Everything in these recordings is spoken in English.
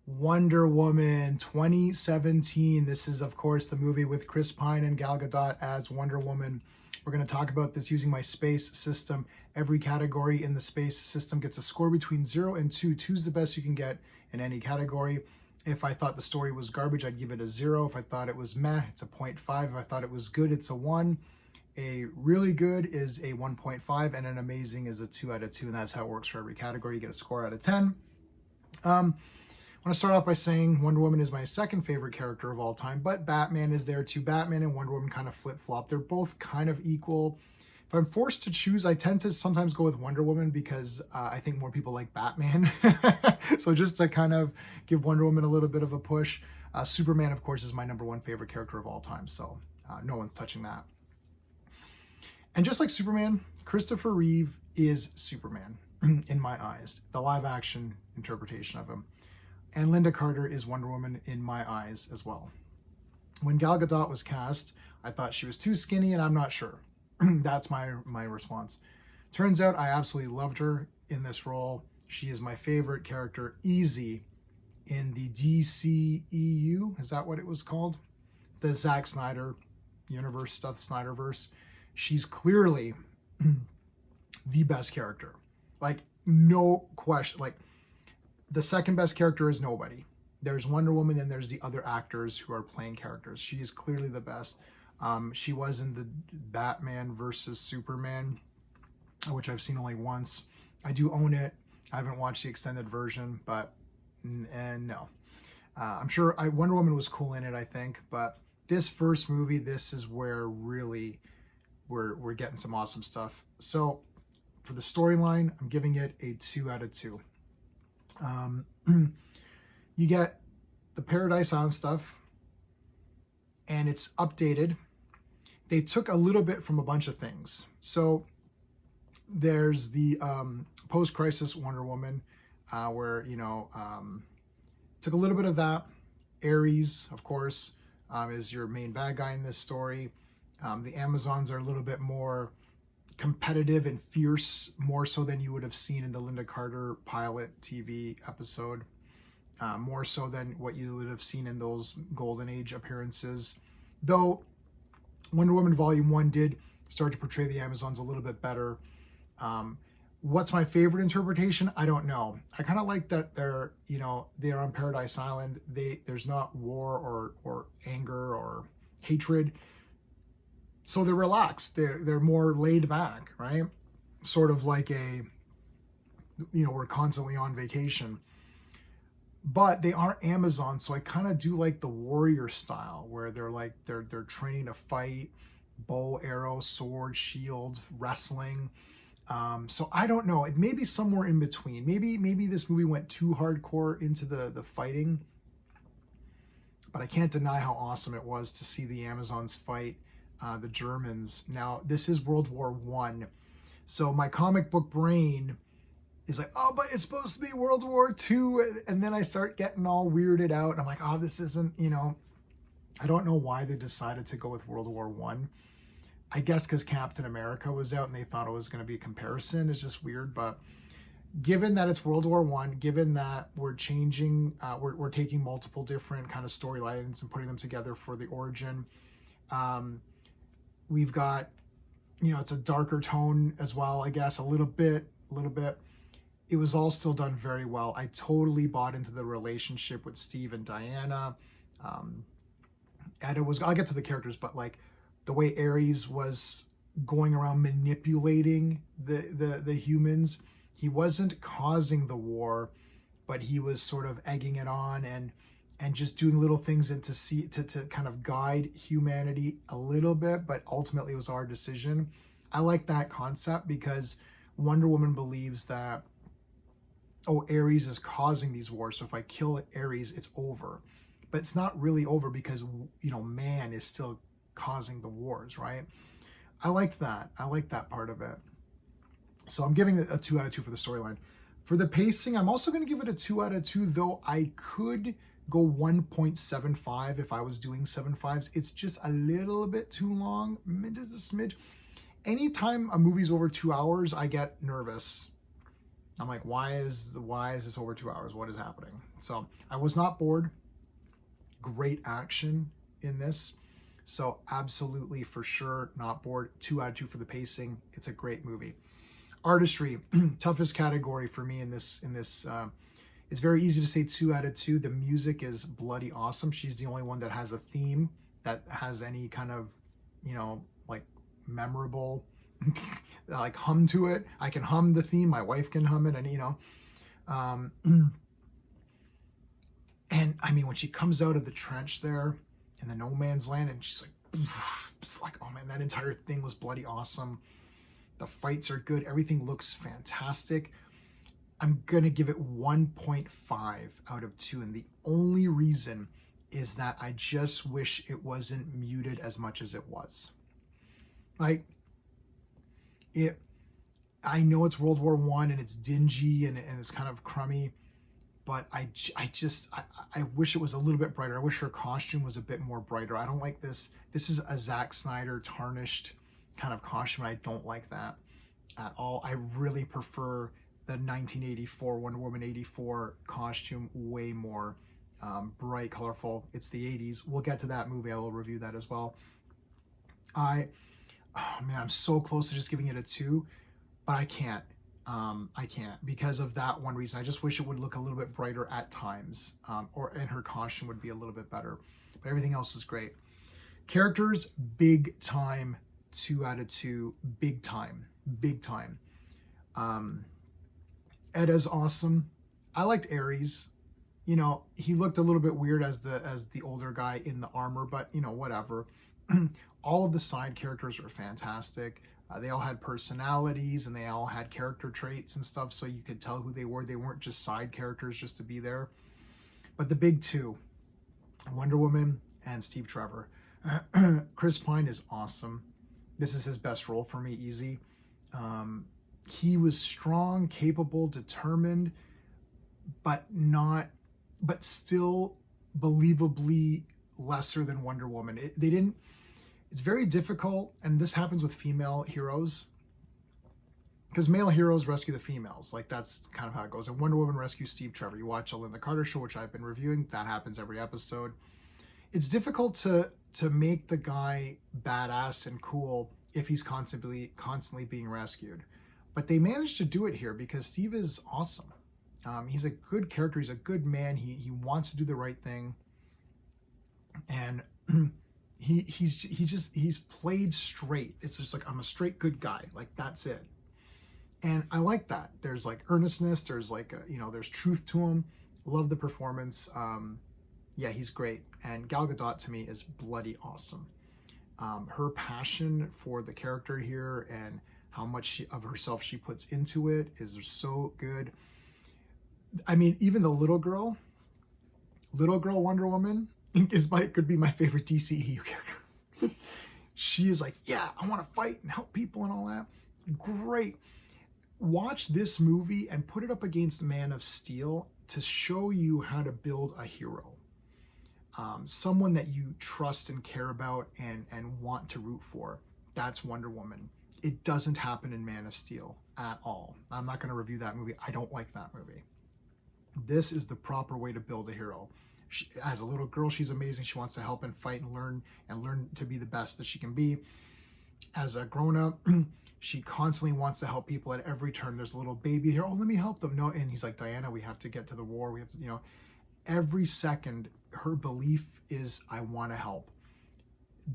Wonder Woman 2017. This is, of course, the movie with Chris Pine and Gal Gadot as Wonder Woman. We're going to talk about this using my space system. Every category in the space system gets a score between 0 and 2. 2 is the best you can get in any category. If I thought the story was garbage, I'd give it a 0. If I thought it was meh, it's a 0.5. If I thought it was good, it's a 1. A really good is a 1.5, and an amazing is a 2 out of 2, and that's how it works for every category. You get a score out of 10. I want to start off by saying Wonder Woman is my second favorite character of all time, but Batman is there too. Batman and Wonder Woman kind of flip-flop. They're both kind of equal. If I'm forced to choose, I tend to sometimes go with Wonder Woman because I think more people like Batman. So just to kind of give Wonder Woman a little bit of a push. Superman, of course, is my number one favorite character of all time, so no one's touching that. And just like Superman, Christopher Reeve is Superman in my eyes, the live-action interpretation of him. And Linda Carter is Wonder Woman in my eyes as well. When Gal Gadot was cast, I thought she was too skinny, and I'm not sure. That's my response. Turns out I absolutely loved her in this role. She is my favorite character, easy, in the DCEU. Is that what it was called? The Zack Snyder universe stuff, Snyderverse. She's clearly the best character. Like, no question. Like, the second best character is nobody. There's Wonder Woman, and there's the other actors who are playing characters. She is clearly the best. She was in the Batman versus Superman, which I've seen only once. I do own it. I haven't watched the extended version, but no. I'm sure Wonder Woman was cool in it, I think, but this first movie, this is where really we're getting some awesome stuff. So for the storyline, I'm giving it a 2 out of 2. You get the Paradise Island stuff, and it's updated. They took a little bit from a bunch of things. So there's the post-crisis Wonder Woman, where, took a little bit of that. Ares, of course, is your main bad guy in this story. The Amazons are a little bit more competitive and fierce, more so than you would have seen in the Linda Carter pilot TV episode, more so than what you would have seen in those Golden Age appearances. Though Wonder Woman Volume 1 did start to portray the Amazons a little bit better. What's my favorite interpretation? I don't know. I kind of like that they're on Paradise Island. There's not war or anger or hatred. So they're relaxed. They're more laid back, right? Sort of like we're constantly on vacation. But they aren't Amazons, so I kind of do like the warrior style, where they're training to fight, bow, arrow, sword, shield, wrestling. So I don't know. It may be somewhere in between. Maybe this movie went too hardcore into the fighting. But I can't deny how awesome it was to see the Amazons fight the Germans. Now, this is World War I. So my comic book brain is like, oh, but it's supposed to be World War II. And then I start getting all weirded out. And I'm like, oh, this isn't, I don't know why they decided to go with World War I. I guess because Captain America was out and they thought it was going to be a comparison. It's just weird. But given that it's World War I, given that we're changing, we're taking multiple different kind of storylines and putting them together for the origin, we've got, it's a darker tone as well, I guess, a little bit. It was all still done very well. I totally bought into the relationship with Steve and Diana. And I'll get to the characters, but like the way Ares was going around manipulating the humans, he wasn't causing the war, but he was sort of egging it on and just doing little things and to kind of guide humanity a little bit, but ultimately it was our decision. I like that concept because Wonder Woman believes that, Ares is causing these wars, so if I kill Ares, it's over. But it's not really over because, man is still causing the wars, right? I like that. I like that part of it. So I'm giving it a 2 out of 2 for the storyline. For the pacing, I'm also going to give it a 2 out of 2, though I could go 1.75 if I was doing 7.5s. It's just a little bit too long, just a smidge. Anytime a movie's over 2 hours, I get nervous. I'm like, why is this over 2 hours? What is happening? So I was not bored. Great action in this. So absolutely, for sure, not bored. 2 out of 2 for the pacing. It's a great movie. Artistry, toughest category for me in this. It's very easy to say 2 out of 2. The music is bloody awesome. She's the only one that has a theme that has any kind of, like memorable, like hum to it. I can hum the theme. My wife can hum it, and and I mean, when she comes out of the trench there in the no man's land, and she's like, oh man, that entire thing was bloody awesome. The fights are good. Everything looks fantastic. I'm going to give it 1.5 out of 2. And the only reason is that I just wish it wasn't muted as much as it was. Like, I know it's World War I and it's dingy and it's kind of crummy, but I wish it was a little bit brighter. I wish her costume was a bit more brighter. I don't like this. This is a Zack Snyder tarnished kind of costume. I don't like that at all. I really prefer the 1984 Wonder Woman 84 costume way more bright, colorful. It's the 80s. We'll get to that movie. I will review that as well. Oh man, I'm so close to just giving it a 2, but I can't. I can't because of that one reason. I just wish it would look a little bit brighter at times, and her costume would be a little bit better. But everything else is great. Characters, big time, 2 out of 2, big time. Edda's awesome. I liked Ares. He looked a little bit weird as the older guy in the armor, but whatever. All of the side characters were fantastic. They all had personalities and they all had character traits and stuff, so you could tell who they were. They weren't just side characters just to be there. But the big two, Wonder Woman and Steve Trevor. Chris Pine is awesome. This is his best role for me, easy. He was strong, capable, determined, but still believably lesser than Wonder Woman. It's very difficult, and this happens with female heroes, because male heroes rescue the females. Like, that's kind of how it goes. And Wonder Woman rescues Steve Trevor. You watch a Linda Carter show, which I've been reviewing. That happens every episode. It's difficult to make the guy badass and cool if he's constantly being rescued. But they managed to do it here because Steve is awesome. He's a good character. He's a good man. He wants to do the right thing. And he's played straight. It's just like, I'm a straight good guy. Like, that's it. And I like that. There's like earnestness. There's like, there's truth to him. Love the performance. Yeah, he's great. And Gal Gadot to me is bloody awesome. Her passion for the character here and how much of herself she puts into it is so good. I mean, even the little girl Wonder Woman could be my favorite DCEU character. She is like, yeah, I want to fight and help people and all that. Great. Watch this movie and put it up against Man of Steel to show you how to build a hero. Someone that you trust and care about and want to root for. That's Wonder Woman. It doesn't happen in Man of Steel at all. I'm not going to review that movie. I don't like that movie. This is the proper way to build a hero. As a little girl, she's amazing. She wants to help and fight and learn to be the best that she can be. As a grown-up, she constantly wants to help people at every turn. There's a little baby here. Oh, let me help them. No, and he's like, Diana, we have to get to the war. We have to, every second, her belief is, I want to help.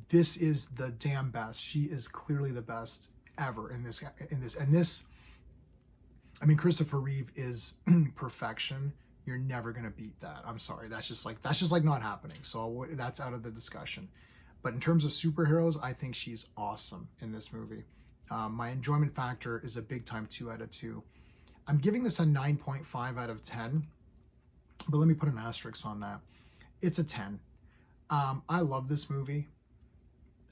This is the damn best. She is clearly the best ever in this. I mean, Christopher Reeve is perfection. You're never going to beat that. I'm sorry. That's just like not happening. So that's out of the discussion. But in terms of superheroes, I think she's awesome in this movie. My enjoyment factor is a big time 2 out of 2. I'm giving this a 9.5 out of 10, but let me put an asterisk on that. It's a 10. I love this movie.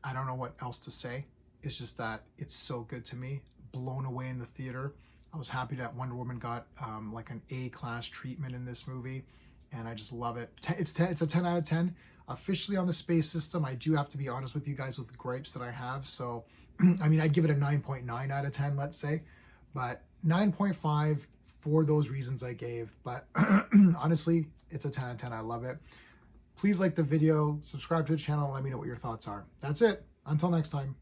I don't know what else to say. It's just that it's so good to me. Blown away in the theater. I was happy that Wonder Woman got like an A-class treatment in this movie, and I just love it. It's a 10 out of 10. Officially on the space system, I do have to be honest with you guys with the gripes that I have. So, I mean, I'd give it a 9.9 out of 10, let's say. But 9.5 for those reasons I gave. But honestly, it's a 10 out of 10. I love it. Please like the video, subscribe to the channel, and let me know what your thoughts are. That's it. Until next time.